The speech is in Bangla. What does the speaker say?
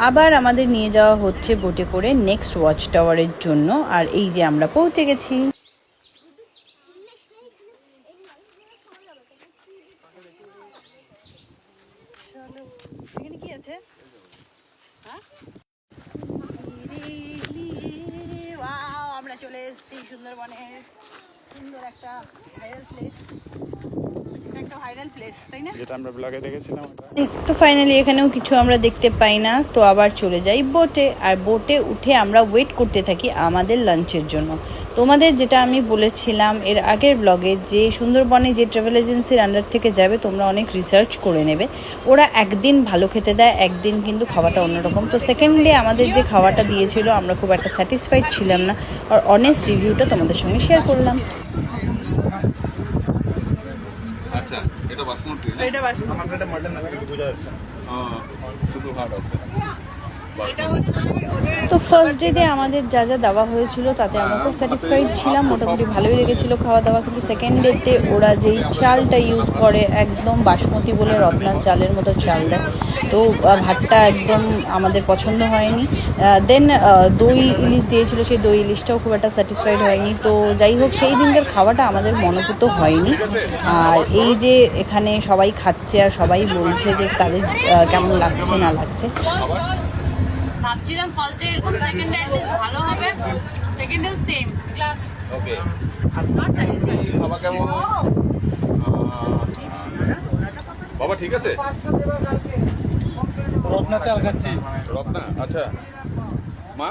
আবার আমাদের নিয়ে যাওয়া হচ্ছে বোটে করে নেক্সট ওয়াচ টাওয়ারের জন্য। আর এই যে আমরা পৌঁছে গেছি। এখানে কি আছে? আমরা চলে এসেছি সুন্দরবনের সুন্দর একটা ভাইরাল প্লেস, তাই না? যেটা আমরা ব্লগে দেখেছিলাম। তো ফাইনালি এখানেও কিছু আমরা দেখতে পাই না, তো আবার চলে যাই বোটে। আর বোটে উঠে আমরা ওয়েট করতে থাকি আমাদের লাঞ্চের জন্য। তোমাদের যেটা আমি বলেছিলাম এর আগের ব্লগে, যে সুন্দরবনে যে ট্রাভেল এজেন্সির আন্ডার থেকে যাবে তোমরা অনেক রিসার্চ করে নেবে। ওরা একদিন ভালো খেতে দেয়, একদিন কিন্তু খাওয়াটা অন্যরকম। তো সেকেন্ড ডে আমাদের যে খাওয়াটা দিয়েছিল আমরা খুব একটা স্যাটিসফাইড ছিলাম না, আর অনেস্ট রিভিউটা তোমাদের সঙ্গে শেয়ার করলাম। আচ্ছা, এটা বাসমতি। এটা বাসমতি। আমার এটা মাটন আছে, কিন্তু বোঝা যাচ্ছে না। শুধু ভাত আছে। তো ফার্স্ট ডে আমাদের যা যা দেওয়া হয়েছিল তাতে আমরা খুব স্যাটিসফাইড ছিলাম, মোটামুটি ভালোই লেগেছিল খাওয়া দাওয়া। কিন্তু সেকেন্ড ডেতে ওরা যেই চালটা ইউজ করে একদম বাসমতি বলে রত্নার চালের মতো চাল দেয়, তো ভাতটা একদম আমাদের পছন্দ হয়নি। দেন দই ইলিশ দিয়েছিল, সেই দই ইলিশটাও খুব একটা স্যাটিসফাইড হয়নি। তো যাই হোক, সেই দিনকার খাওয়াটা আমাদের মনোভূত হয়নি। আর এই যে এখানে সবাই খাচ্ছে আর সবাই বলছে যে তাদের কেমন লাগছে না লাগছে। ভাবছিলাম ফার্স্ট ডে এরকম, সেকেন্ড ডে ভালো হবে, second day same class. Okay, not satisfied. বাবা কেমন? বাবা ঠিক আছে? রত্না চাল খাচ্ছি। রত্না, আচ্ছা। মা